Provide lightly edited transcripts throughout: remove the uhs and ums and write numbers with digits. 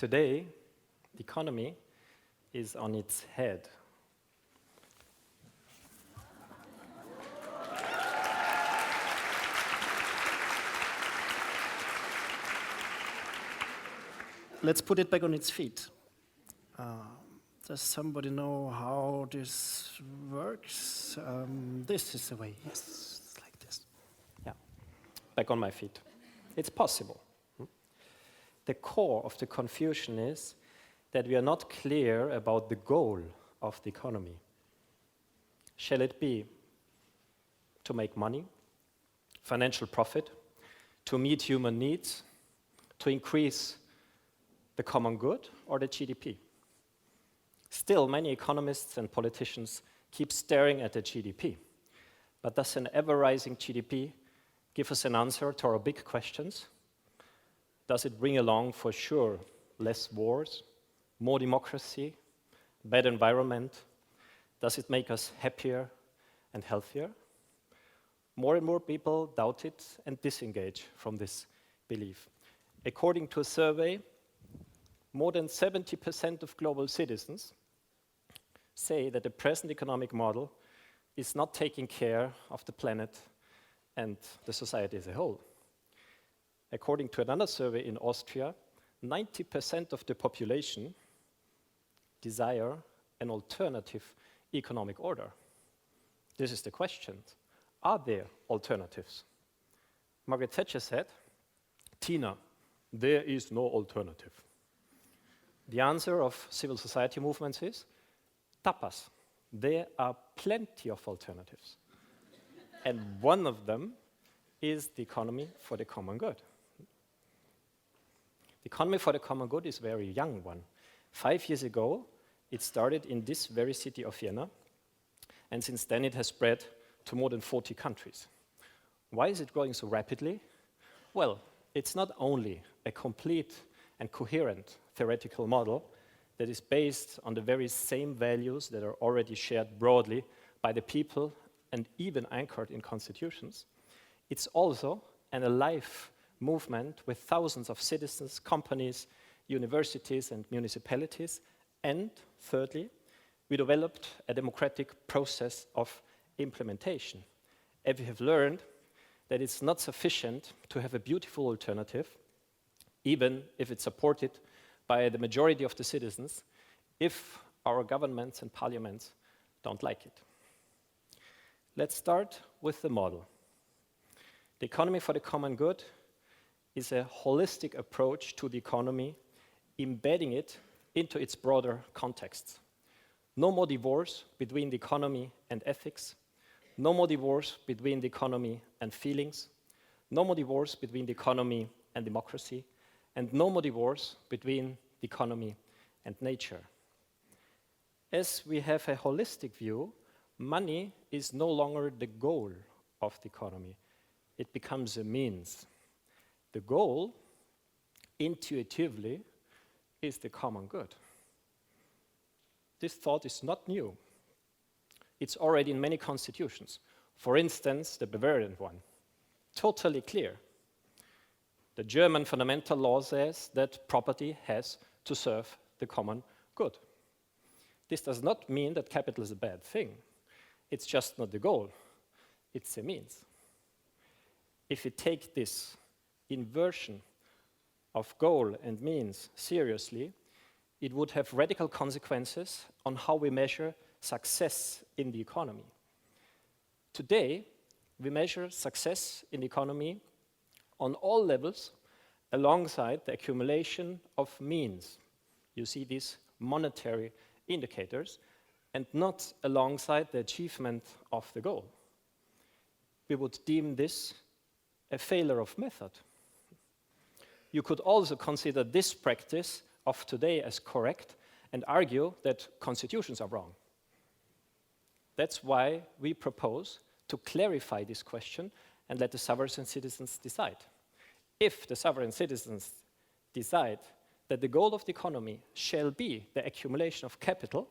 Today, the economy is on its head. Let's put it back on its feet. Does somebody know how this works? This is the way, yes, it's like this. Yeah, back on my feet. It's possible. The core of the confusion is that we are not clear about the goal of the economy. Shall it be to make money, financial profit, to meet human needs, to increase the common good, or the GDP? Still, many economists and politicians keep staring at the GDP. But does an ever-rising GDP give us an answer to our big questions? Does it bring along, for sure, less wars, more democracy, better environment? Does it make us happier and healthier? More and more people doubt it and disengage from this belief. According to a survey, more than 70% of global citizens say that the present economic model is not taking care of the planet and the society as a whole. According to another survey in Austria, 90% of the population desire an alternative economic order. This is the question. Are there alternatives? Margaret Thatcher said, "Tina, there is no alternative." The answer of civil society movements is, tapas. There are plenty of alternatives. And one of them is the economy for the common good. The economy for the common good is a very young one. 5 years ago, it started in this very city of Vienna, and since then it has spread to more than 40 countries. Why is it growing so rapidly? Well, it's not only a complete and coherent theoretical model that is based on the very same values that are already shared broadly by the people and even anchored in constitutions. It's also an alive movement with thousands of citizens, companies, universities, and municipalities. And thirdly, we developed a democratic process of implementation. And we have learned that it's not sufficient to have a beautiful alternative, even if it's supported by the majority of the citizens, if our governments and parliaments don't like it. Let's start with the model. The economy for the common good is a holistic approach to the economy, embedding it into its broader context. No more divorce between the economy and ethics, no more divorce between the economy and feelings, no more divorce between the economy and democracy, and no more divorce between the economy and nature. As we have a holistic view, money is no longer the goal of the economy. It becomes a means. The goal, intuitively, is the common good. This thought is not new. It's already in many constitutions. For instance, the Bavarian one. Totally clear. The German fundamental law says that property has to serve the common good. This does not mean that capital is a bad thing. It's just not the goal. It's a means. If we take this inversion of goal and means seriously, it would have radical consequences on how we measure success in the economy. Today, we measure success in the economy on all levels alongside the accumulation of means. You see these monetary indicators, and not alongside the achievement of the goal. We would deem this a failure of method. You could also consider this practice of today as correct and argue that constitutions are wrong. That's why we propose to clarify this question and let the sovereign citizens decide. If the sovereign citizens decide that the goal of the economy shall be the accumulation of capital,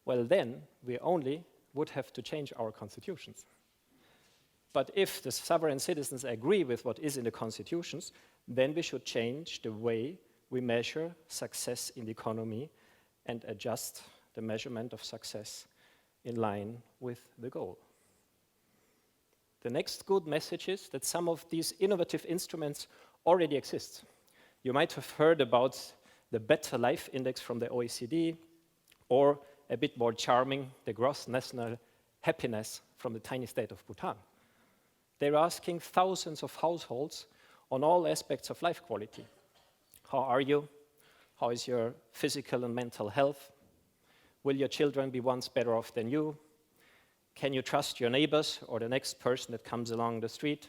well then we only would have to change our constitutions. But if the sovereign citizens agree with what is in the constitutions, then we should change the way we measure success in the economy and adjust the measurement of success in line with the goal. The next good message is that some of these innovative instruments already exist. You might have heard about the Better Life Index from the OECD, or a bit more charming, the Gross National Happiness from the tiny state of Bhutan. They're asking thousands of households on all aspects of life quality. How are you? How is your physical and mental health? Will your children be once better off than you? Can you trust your neighbors or the next person that comes along the street?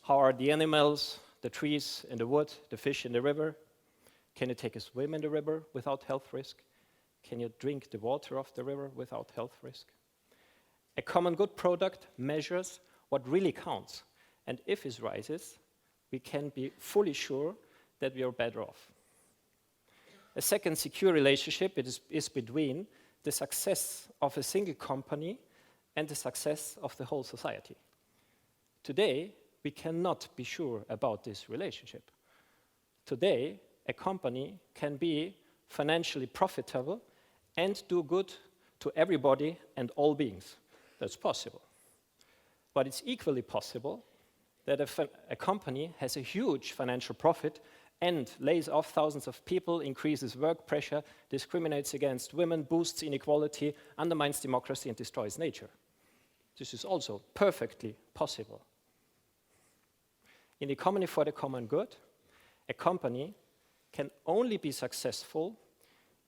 How are the animals, the trees in the wood, the fish in the river? Can you take a swim in the river without health risk? Can you drink the water of the river without health risk? A common good product measures what really counts, and if it rises, we can be fully sure that we are better off. A second secure relationship is between the success of a single company and the success of the whole society. Today, we cannot be sure about this relationship. Today, a company can be financially profitable and do good to everybody and all beings. That's possible. But it's equally possible that a company has a huge financial profit and lays off thousands of people, increases work pressure, discriminates against women, boosts inequality, undermines democracy, and destroys nature. This is also perfectly possible. In the economy for the common good, a company can only be successful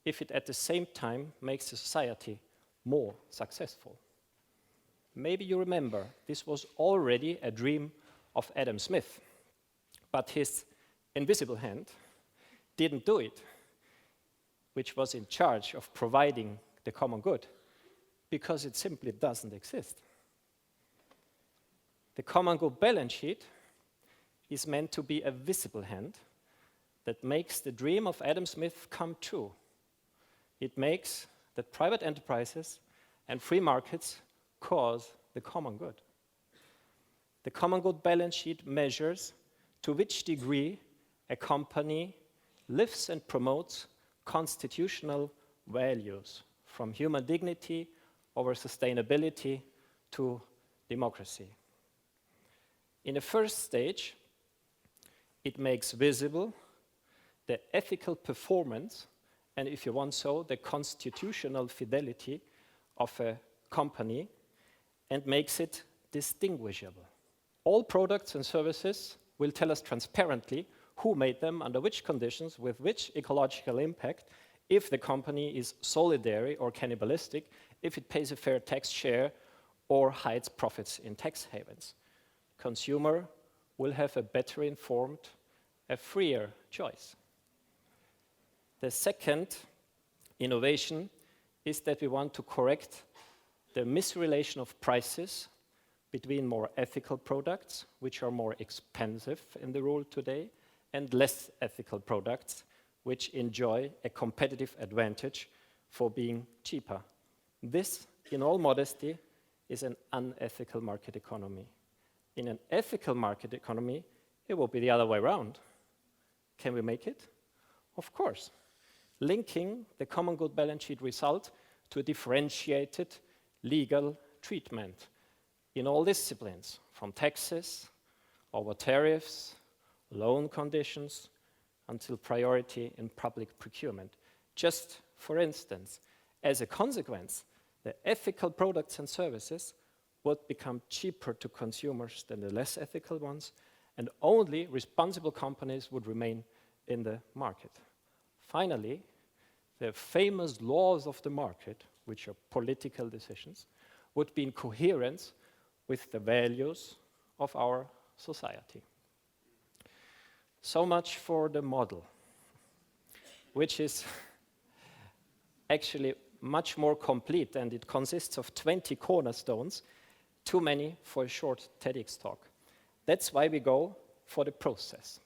if it at the same time makes the society more successful. Maybe you remember, this was already a dream of Adam Smith, but his invisible hand didn't do it, which was in charge of providing the common good, because it simply doesn't exist. The common good balance sheet is meant to be a visible hand that makes the dream of Adam Smith come true. It makes that private enterprises and free markets cause the common good. The common good balance sheet measures to which degree a company lives and promotes constitutional values, from human dignity over sustainability to democracy. In the first stage, it makes visible the ethical performance and, if you want so, the constitutional fidelity of a company and makes it distinguishable. All products and services will tell us transparently who made them, under which conditions, with which ecological impact, if the company is solidary or cannibalistic, if it pays a fair tax share or hides profits in tax havens. Consumer will have a better informed, a freer choice. The second innovation is that we want to correct the misrelation of prices between more ethical products, which are more expensive in the world today, and less ethical products, which enjoy a competitive advantage for being cheaper. This, in all modesty, is an unethical market economy. In an ethical market economy, it will be the other way around. Can we make it? Of course. Linking the common good balance sheet result to a differentiated legal treatment in all disciplines, from taxes over tariffs, loan conditions, until priority in public procurement. Just for instance, as a consequence, the ethical products and services would become cheaper to consumers than the less ethical ones, and only responsible companies would remain in the market. Finally, the famous laws of the market, which are political decisions, would be in coherence with the values of our society. So much for the model, which is actually much more complete, and it consists of 20 cornerstones, too many for a short TEDx talk. That's why we go for the process.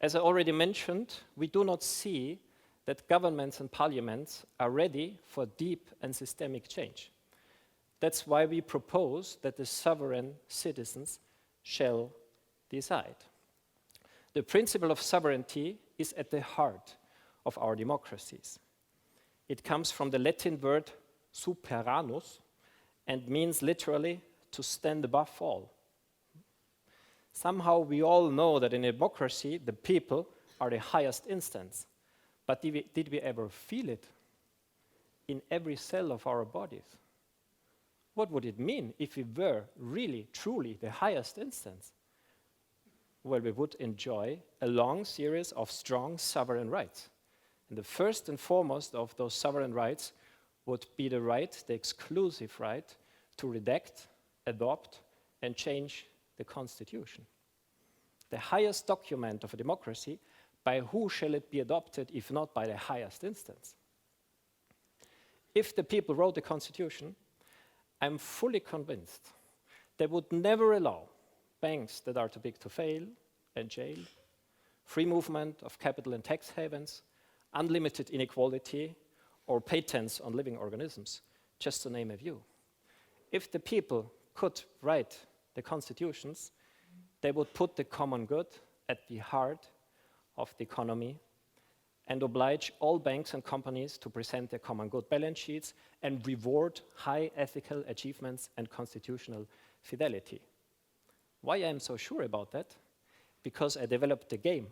As I already mentioned, we do not see that governments and parliaments are ready for deep and systemic change. That's why we propose that the sovereign citizens shall decide. The principle of sovereignty is at the heart of our democracies. It comes from the Latin word superanus and means literally to stand above all. Somehow we all know that in a democracy, the people are the highest instance. But did we ever feel it in every cell of our bodies? What would it mean if we were really, truly the highest instance? Well, we would enjoy a long series of strong sovereign rights. And the first and foremost of those sovereign rights would be the right, the exclusive right, to redact, adopt, and change the Constitution. The highest document of a democracy, by who shall it be adopted if not by the highest instance? If the people wrote the Constitution, I'm fully convinced they would never allow banks that are too big to fail and jail, free movement of capital in tax havens, unlimited inequality, or patents on living organisms, just to name a few. If the people could write the constitutions, they would put the common good at the heart of the economy and oblige all banks and companies to present their common good balance sheets and reward high ethical achievements and constitutional fidelity. Why I'm so sure about that? Because I developed a game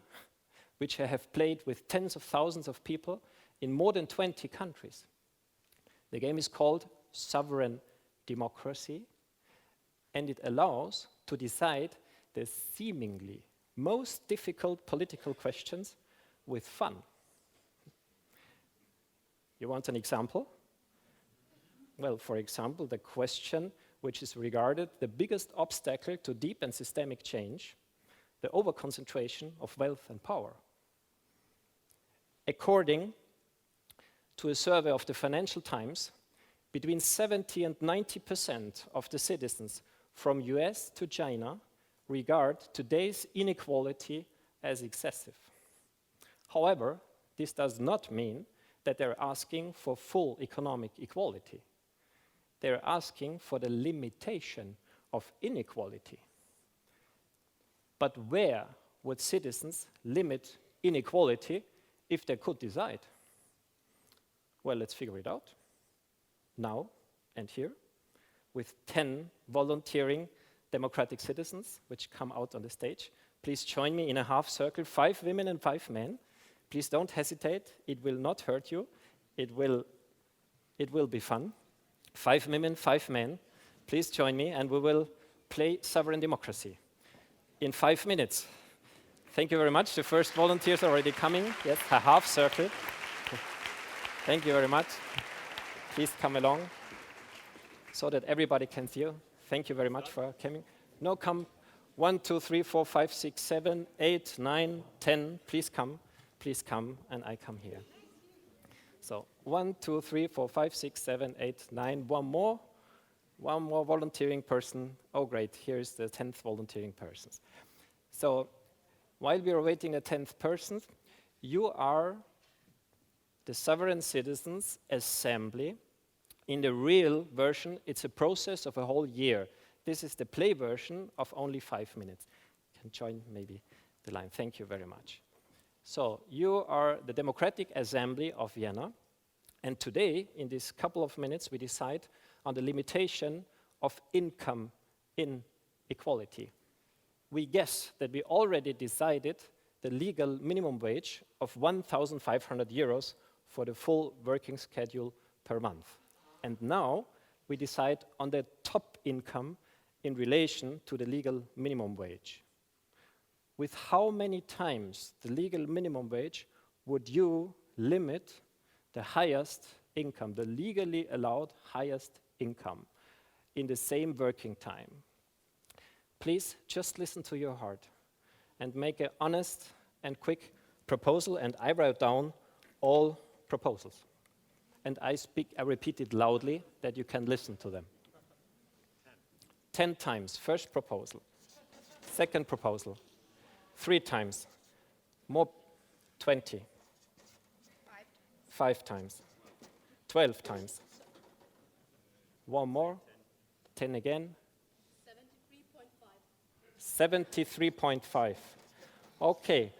which I have played with tens of thousands of people in more than 20 countries. The game is called Sovereign Democracy, and it allows to decide the seemingly most difficult political questions with fun. You want an example? Well, for example, the question which is regarded the biggest obstacle to deep and systemic change, the overconcentration of wealth and power. According to a survey of the Financial Times, between 70 and 90% of the citizens from US to China regard today's inequality as excessive. However, this does not mean that they're asking for full economic equality. They're asking for the limitation of inequality. But where would citizens limit inequality if they could decide? Well, let's figure it out. Now and here, with 10 volunteering democratic citizens, which come out on the stage. Please join me in a half circle, 5 women and 5 men. Please don't hesitate, it will not hurt you. It will be fun. 5 women, 5 men. Please join me and we will play Sovereign Democracy in 5 minutes. Thank you very much. The first volunteers are already coming. Yes, a half circle. Thank you very much. Please come along so that everybody can see you. Thank you very much for coming. No, come. 1, 2, 3, 4, 5, 6, 7, 8, 9, 10. Please come. Please come, and I come here. So 1, 2, 3, 4, 5, 6, 7, 8, 9. One more volunteering person. Oh, great. Here's the 10th volunteering person. So while we are waiting the 10th person, you are the Sovereign Citizens Assembly. In the real version, it's a process of a whole year. This is the play version of only 5 minutes. You can join maybe the line. Thank you very much. So you are the Democratic Assembly of Vienna. And today, in this couple of minutes, we decide on the limitation of income inequality. We guess that we already decided the legal minimum wage of 1,500 euros for the full working schedule per month. And now we decide on the top income in relation to the legal minimum wage. With how many times the legal minimum wage would you limit the highest income, the legally allowed highest income in the same working time? Please just listen to your heart and make an honest and quick proposal, and I wrote down all proposals. And I repeat it loudly that you can listen to them. 10 times, first proposal. Second proposal, 3 times. More, 20. 5 times. 12 times. One more, 10 again. 73.5. Okay,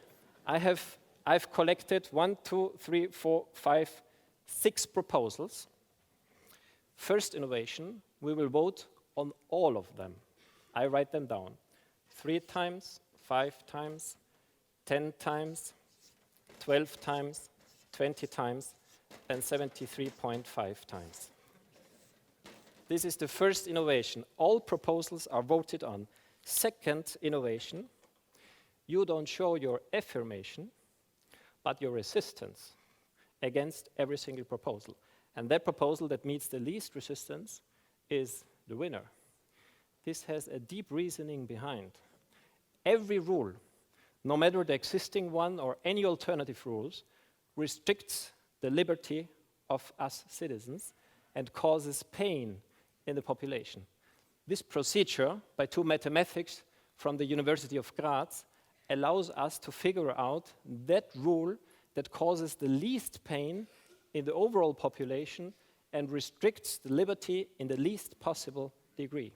I've collected 1, 2, 3, 4, 5, 6 proposals. First innovation, we will vote on all of them. I write them down. 3 times, 5 times, 10 times, 12 times, 20 times, and 73.5 times. This is the first innovation. All proposals are voted on. Second innovation, you don't show your affirmation, but your resistance against every single proposal. And that proposal that meets the least resistance is the winner. This has a deep reasoning behind. Every rule, no matter the existing one or any alternative rules, restricts the liberty of us citizens and causes pain in the population. This procedure, by 2 mathematics from the University of Graz, allows us to figure out that rule that causes the least pain in the overall population and restricts the liberty in the least possible degree.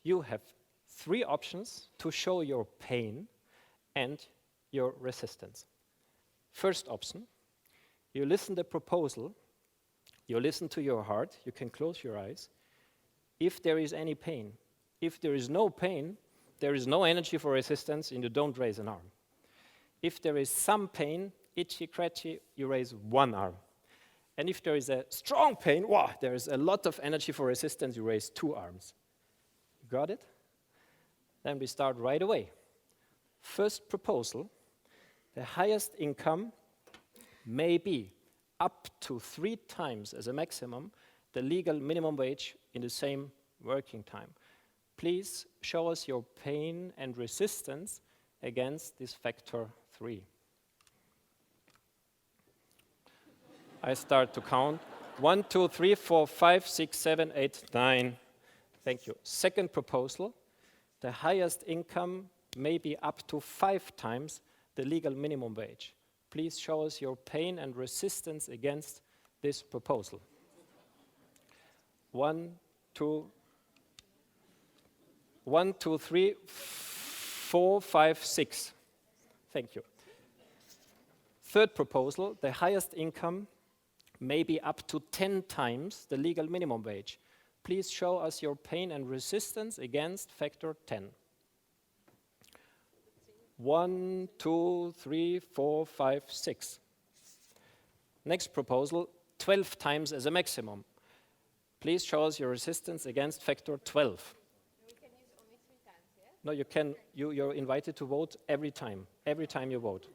You have 3 options to show your pain and your resistance. First option, you listen to the proposal, you listen to your heart, you can close your eyes. If there is any pain, if there is no pain, there is no energy for resistance and you don't raise an arm. If there is some pain, itchy, scratchy, you raise 1 arm. And if there is a strong pain, wow, there is a lot of energy for resistance, you raise 2 arms. Got it? Then we start right away. First proposal, the highest income may be up to 3 times as a maximum the legal minimum wage in the same working time. Please show us your pain and resistance against this factor 3. I start to count. 1, 2, 3, 4, 5, 6, 7, 8, 9. Thank you. Second proposal, the highest income may be up to 5 times the legal minimum wage. Please show us your pain and resistance against this proposal. 1, 2, 3, 4, 5, 6. Thank you. Third proposal, the highest income may be up to 10 times the legal minimum wage. Please show us your pain and resistance against factor 10. 1, 2, 3, 4, 5, 6. Next proposal, 12 times as a maximum. Please show us your resistance against factor 12. We can use only 3 times, yeah? No, you can. You're invited to vote every time you vote.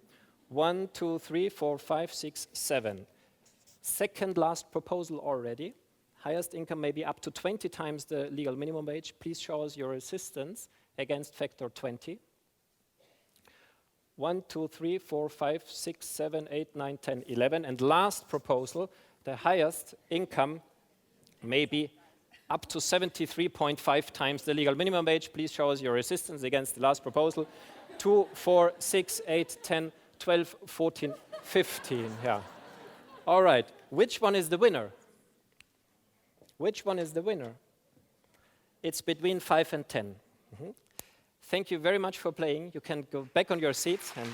1, 2, 3, 4, 5, 6, 7. Second last proposal already. Highest income may be up to 20 times the legal minimum wage. Please show us your resistance against factor 20. 1, 2, 3, 4, 5, 6, 7, 8, 9, 10, 11. And last proposal, the highest income may be up to 73.5 times the legal minimum wage. Please show us your resistance against the last proposal. 2, 4, 6, 8, 10, 12, 14, 15. Yeah. All right. Which one is the winner? Which one is the winner? It's between 5 and 10. Mm-hmm. Thank you very much for playing. You can go back on your seats and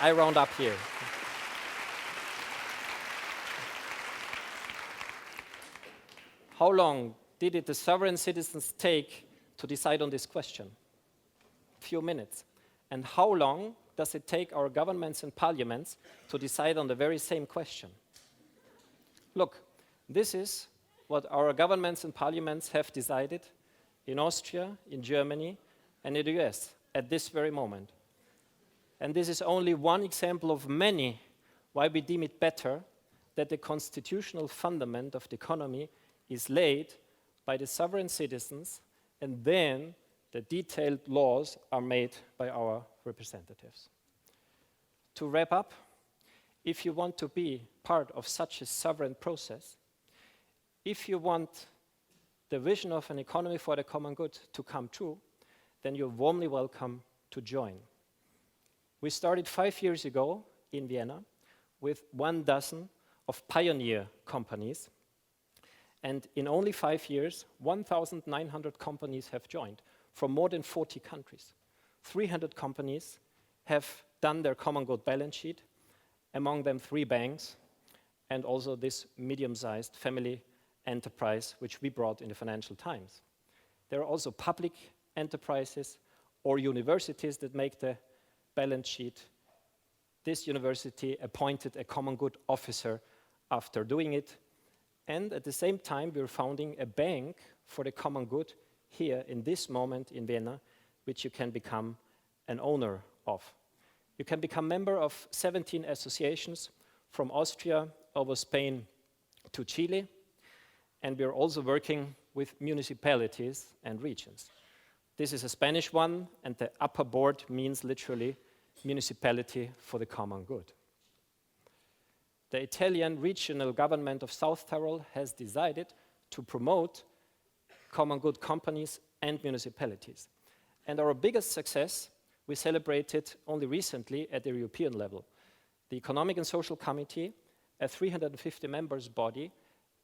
I round up here. How long did the sovereign citizens take to decide on this question? Few minutes. And how long does it take our governments and parliaments to decide on the very same question? Look, this is what our governments and parliaments have decided in Austria, in Germany, and in the US at this very moment. And this is only one example of many why we deem it better that the constitutional fundament of the economy is laid by the sovereign citizens, and then the detailed laws are made by our representatives. To wrap up, if you want to be part of such a sovereign process, if you want the vision of an economy for the common good to come true, then you're warmly welcome to join. We started 5 years ago in Vienna with 12 of pioneer companies. And in only 5 years, 1,900 companies have joined from more than 40 countries. 300 companies have done their common good balance sheet, among them 3 banks, and also this medium-sized family enterprise, which we brought in the Financial Times. There are also public enterprises or universities that make the balance sheet. This university appointed a common good officer after doing it. And at the same time, we're founding a bank for the common good here in this moment in Vienna, which you can become an owner of. You can become member of 17 associations from Austria over Spain to Chile. And we're also working with municipalities and regions. This is a Spanish one, and the upper board means literally municipality for the common good. The Italian regional government of South Tyrol has decided to promote common good companies and municipalities. And our biggest success we celebrated only recently at the European level. The Economic and Social Committee, a 350 members body,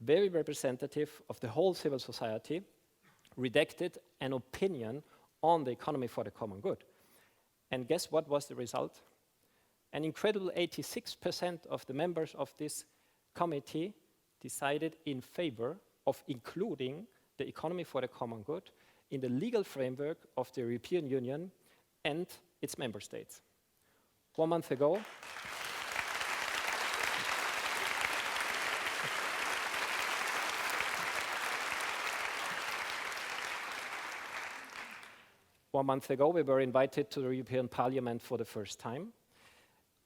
very representative of the whole civil society, redacted an opinion on the economy for the common good. And guess what was the result? An incredible 86% of the members of this committee decided in favor of including the economy for the common good in the legal framework of the European Union and its member states. 1 month ago, we were invited to the European Parliament for the first time.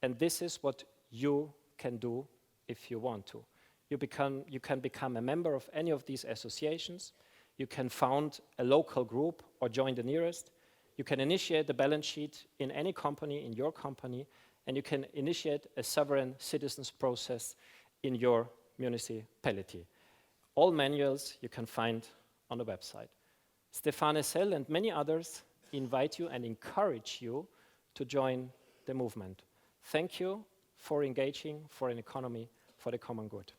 And this is what you can do if you want to. You can become a member of any of these associations. You can found a local group or join the nearest. You can initiate the balance sheet in any company, in your company, and you can initiate a sovereign citizens process in your municipality. All manuals you can find on the website. Stéphane Hessel and many others invite you and encourage you to join the movement. Thank you for engaging for an economy for the common good.